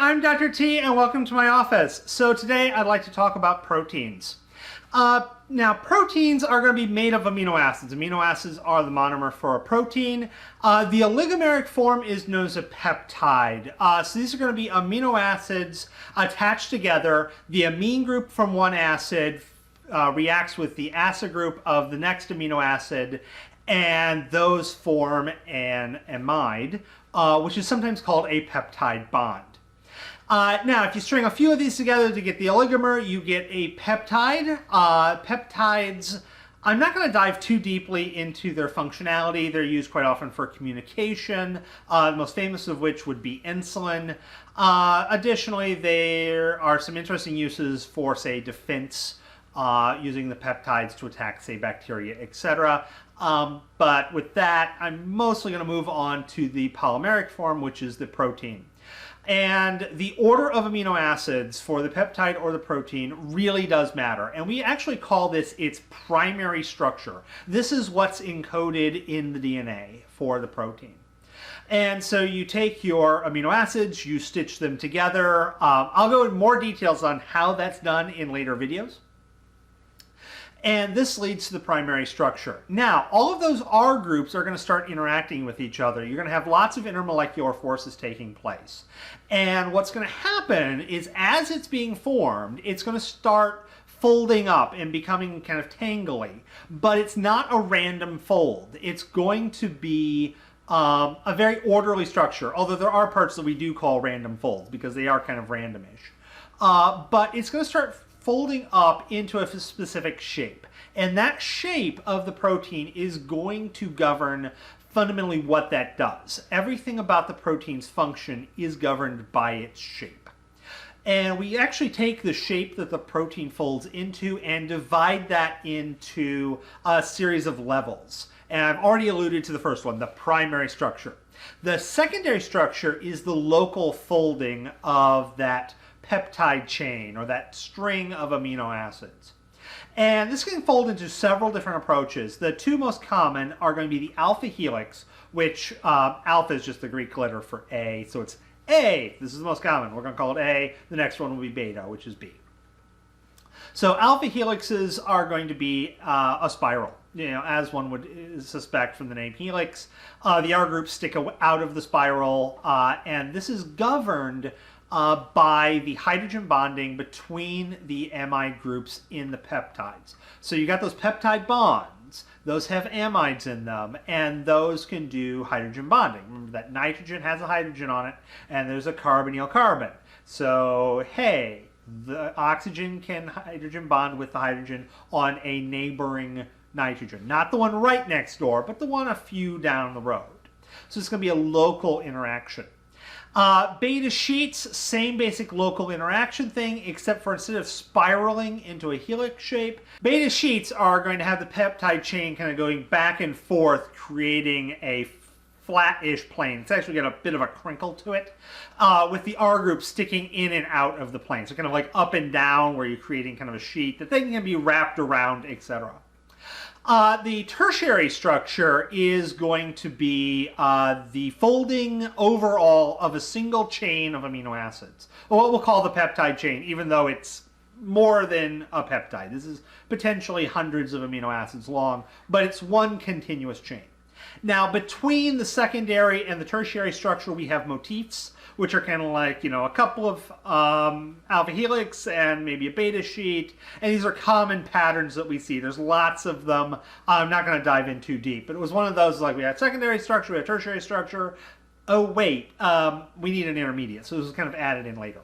I'm Dr. T and welcome to my office. So today I'd like to talk about proteins. Now proteins are going to be made of amino acids. Amino acids are the monomer for a protein. The oligomeric form is known as a peptide. So these are going to be amino acids attached together. The amine group from one acid reacts with the acid group of the next amino acid, and those form an amide, which is sometimes called a peptide bond. Now, if you string a few of these together to get the oligomer, you get a peptide. Peptides, I'm not going to dive too deeply into their functionality. They're used quite often for communication, the most famous of which would be insulin. Additionally, there are some interesting uses for, say, defense, using the peptides to attack, say, bacteria, etc. But with that, I'm mostly going to move on to the polymeric form, which is the protein. And the order of amino acids for the peptide or the protein really does matter. And we actually call this its primary structure. This is what's encoded in the DNA for the protein. And so you take your amino acids, you stitch them together. I'll go into more details on how that's done in later videos. And this leads to the primary structure. Now, all of those R groups are going to start interacting with each other. You're going to have lots of intermolecular forces taking place. And what's going to happen is, as it's being formed, it's going to start folding up and becoming kind of tangly. But it's not a random fold. It's going to be a very orderly structure, although there are parts that we do call random folds because they are kind of randomish. But it's going to start folding up into a specific shape. And that shape of the protein is going to govern fundamentally what that does. Everything about the protein's function is governed by its shape. And we actually take the shape that the protein folds into and divide that into a series of levels. And I've already alluded to the first one, the primary structure. The secondary structure is the local folding of that peptide chain, or that string of amino acids. And this can fold into several different approaches. The two most common are going to be the alpha helix, which alpha is just the Greek letter for A, so it's A. This is the most common. We're going to call it A. The next one will be beta, which is B. So alpha helixes are going to be a spiral, as one would suspect from the name helix. The R groups stick out of the spiral, and this is governed by the hydrogen bonding between the amide groups in the peptides. So you got those peptide bonds, those have amides in them, and those can do hydrogen bonding. Remember that nitrogen has a hydrogen on it, and there's a carbonyl carbon. So, hey, the oxygen can hydrogen bond with the hydrogen on a neighboring nitrogen. Not the one right next door, but the one a few down the road. So it's going to be a local interaction. Beta sheets, same basic local interaction thing, except for instead of spiraling into a helix shape, beta sheets are going to have the peptide chain kind of going back and forth, creating a flat-ish plane. It's actually got a bit of a crinkle to it, with the R group sticking in and out of the plane. So kind of like up and down, where you're creating kind of a sheet that then can be wrapped around, etc. The tertiary structure is going to be the folding overall of a single chain of amino acids, or what we'll call the peptide chain, even though it's more than a peptide. This is potentially hundreds of amino acids long, but it's one continuous chain. Now, between the secondary and the tertiary structure, we have motifs, which are kind of like, a couple of alpha helix and maybe a beta sheet. And these are common patterns that we see. There's lots of them. I'm not going to dive in too deep, but it was one of those, like, we had secondary structure, we had tertiary structure. Oh, wait, we need an intermediate. So this was kind of added in later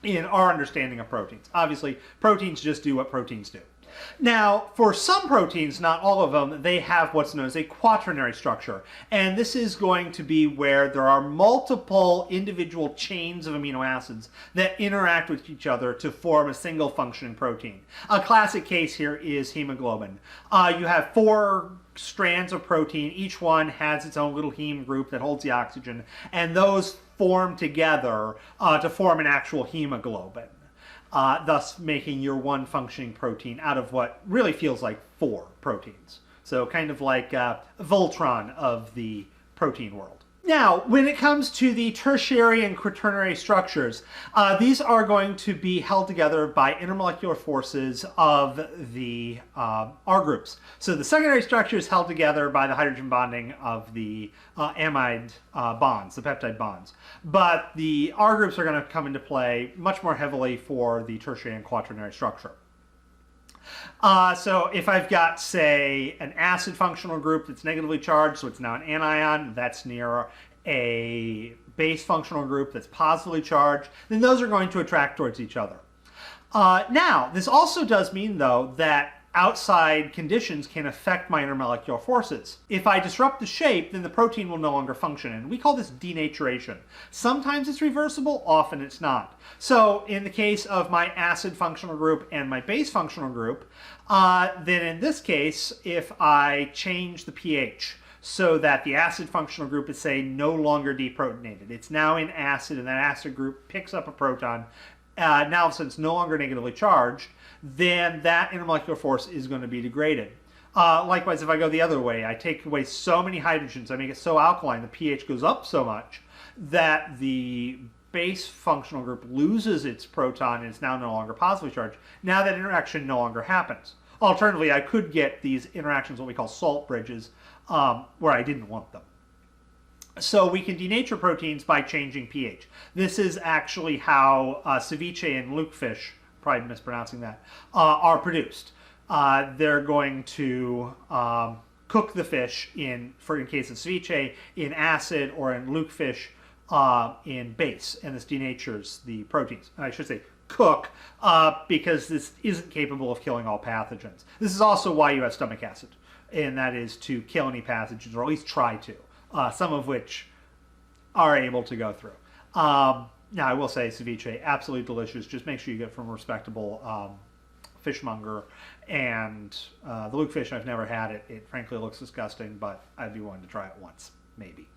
in our understanding of proteins. Obviously, proteins just do what proteins do. Now, for some proteins, not all of them, they have what's known as a quaternary structure. And this is going to be where there are multiple individual chains of amino acids that interact with each other to form a single functioning protein. A classic case here is hemoglobin. You have 4 strands of protein. Each one has its own little heme group that holds the oxygen, and those form together to form an actual hemoglobin. Thus making your one functioning protein out of what really feels like 4 proteins. So kind of like Voltron of the protein world. Now, when it comes to the tertiary and quaternary structures, these are going to be held together by intermolecular forces of the R groups. So the secondary structure is held together by the hydrogen bonding of the amide bonds, the peptide bonds. But the R groups are going to come into play much more heavily for the tertiary and quaternary structure. So if I've got, say, an acid functional group that's negatively charged, so it's now an anion, that's near a base functional group that's positively charged, then those are going to attract towards each other. Now, this also does mean, though, that outside conditions can affect my intermolecular forces. If I disrupt the shape, then the protein will no longer function, and we call this denaturation. Sometimes it's reversible, often it's not. So in the case of my acid functional group and my base functional group, then in this case, if I change the pH so that the acid functional group is, say, no longer deprotonated, it's now in acid, and that acid group picks up a proton, now since it's no longer negatively charged, then that intermolecular force is going to be degraded. Likewise, if I go the other way, I take away so many hydrogens, I make it so alkaline, the pH goes up so much that the base functional group loses its proton and is now no longer positively charged. Now that interaction no longer happens. Alternatively, I could get these interactions, what we call salt bridges, where I didn't want them. So we can denature proteins by changing pH. This is actually how ceviche and lutefish, probably mispronouncing that, are produced. They're going to cook the fish in case of ceviche, in acid, or in lutefish in base, and this denatures the proteins. And I should say cook, because this isn't capable of killing all pathogens. This is also why you have stomach acid, and that is to kill any pathogens, or at least try to, some of which are able to go through. Now, I will say ceviche, absolutely delicious. Just make sure you get it from a respectable fishmonger. And the lutefish, I've never had it. It frankly looks disgusting, but I'd be willing to try it once, maybe.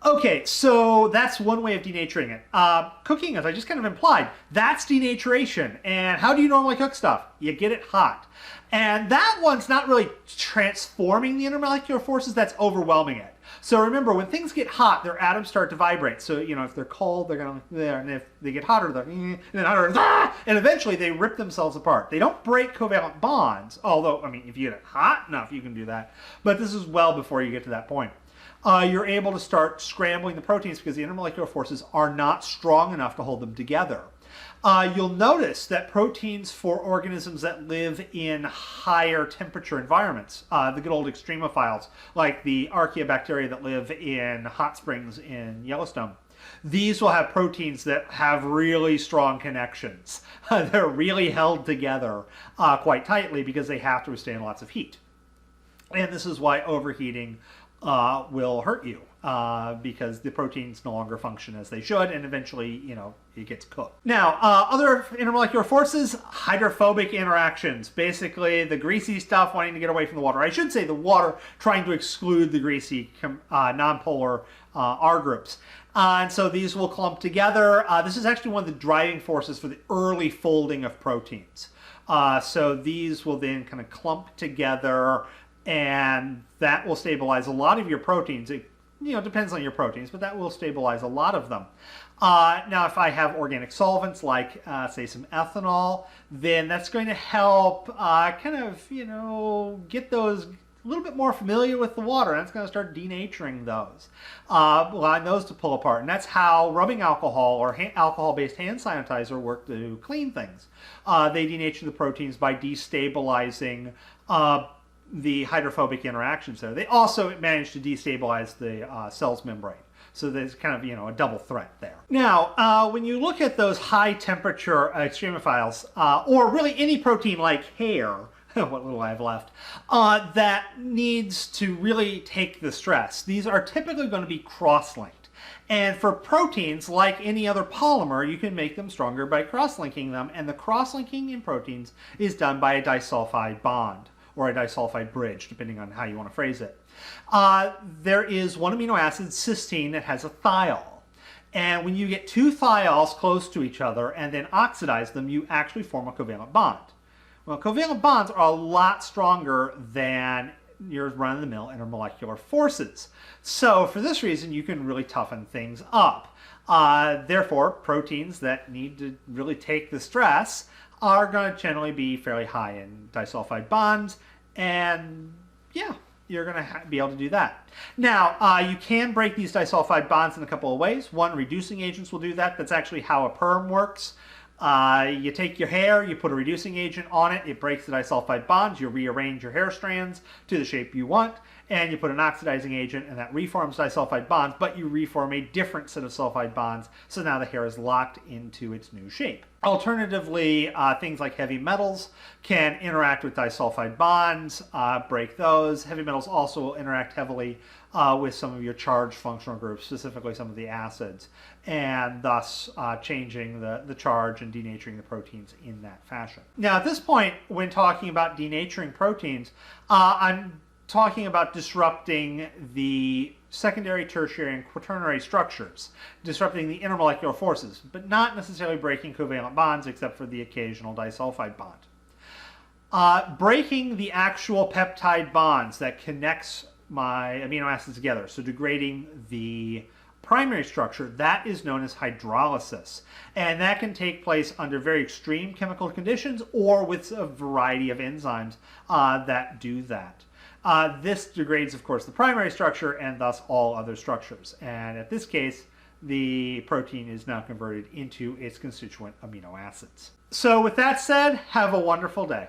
Okay, so that's one way of denaturing it. Cooking, as I just kind of implied, that's denaturation. And how do you normally cook stuff? You get it hot. And that one's not really transforming the intermolecular forces, that's overwhelming it. So remember, when things get hot, their atoms start to vibrate. So, you know, if they're cold, they're going to there, and if they get hotter, they're and then hotter, and eventually they rip themselves apart. They don't break covalent bonds, although, I mean, if you get it hot enough, you can do that. But this is well before you get to that point. You're able to start scrambling the proteins because the intermolecular forces are not strong enough to hold them together. You'll notice that proteins for organisms that live in higher temperature environments, the good old extremophiles, like the archaeobacteria that live in hot springs in Yellowstone, these will have proteins that have really strong connections. They're really held together quite tightly because they have to withstand lots of heat. And this is why overheating will hurt you because the proteins no longer function as they should, and eventually, you know, it gets cooked. Now, other intermolecular forces, hydrophobic interactions. Basically, the greasy stuff wanting to get away from the water. I should say the water trying to exclude the greasy nonpolar R groups. And so these will clump together. This is actually one of the driving forces for the early folding of proteins. So these will then kind of clump together, and that will stabilize a lot of your proteins. It, you know, depends on your proteins, but that will stabilize a lot of them. Now, if I have organic solvents like, say, some ethanol, then that's going to help kind of, you know, get those a little bit more familiar with the water, and it's going to start denaturing those, allowing those to pull apart. And that's how rubbing alcohol or alcohol-based hand sanitizer work to clean things. They denature the proteins by destabilizing the hydrophobic interactions there. They also manage to destabilize the cell's membrane. So there's kind of, you know, a double threat there. Now, when you look at those high temperature extremophiles, or really any protein like hair, what little I have left, that needs to really take the stress, these are typically going to be cross-linked. And for proteins, like any other polymer, you can make them stronger by cross-linking them, and the cross-linking in proteins is done by a disulfide bond, or a disulfide bridge, depending on how you want to phrase it. There is one amino acid, cysteine, that has a thiol. And when you get two thiols close to each other and then oxidize them, you actually form a covalent bond. Well, covalent bonds are a lot stronger than your run-of-the-mill intermolecular forces. So for this reason, you can really toughen things up. Therefore, proteins that need to really take the stress are going to generally be fairly high in disulfide bonds, and yeah, you're going to be able to do that. Now, you can break these disulfide bonds in a couple of ways. One, reducing agents will do that. That's actually how a perm works. You take your hair, you put a reducing agent on it, it breaks the disulfide bonds, you rearrange your hair strands to the shape you want, and you put an oxidizing agent and that reforms disulfide bonds, but you reform a different set of sulfide bonds, so now the hair is locked into its new shape. Alternatively, things like heavy metals can interact with disulfide bonds, break those. Heavy metals also will interact heavily with some of your charged functional groups, specifically some of the acids, and thus changing the charge and denaturing the proteins in that fashion. Now, at this point, when talking about denaturing proteins, I'm talking about disrupting the secondary, tertiary, and quaternary structures, disrupting the intermolecular forces, but not necessarily breaking covalent bonds except for the occasional disulfide bond. Breaking the actual peptide bonds that connects my amino acids together, so degrading the primary structure, that is known as hydrolysis. And that can take place under very extreme chemical conditions or with a variety of enzymes that do that. This degrades, of course, the primary structure and thus all other structures. And at this case, the protein is now converted into its constituent amino acids. So with that said, have a wonderful day.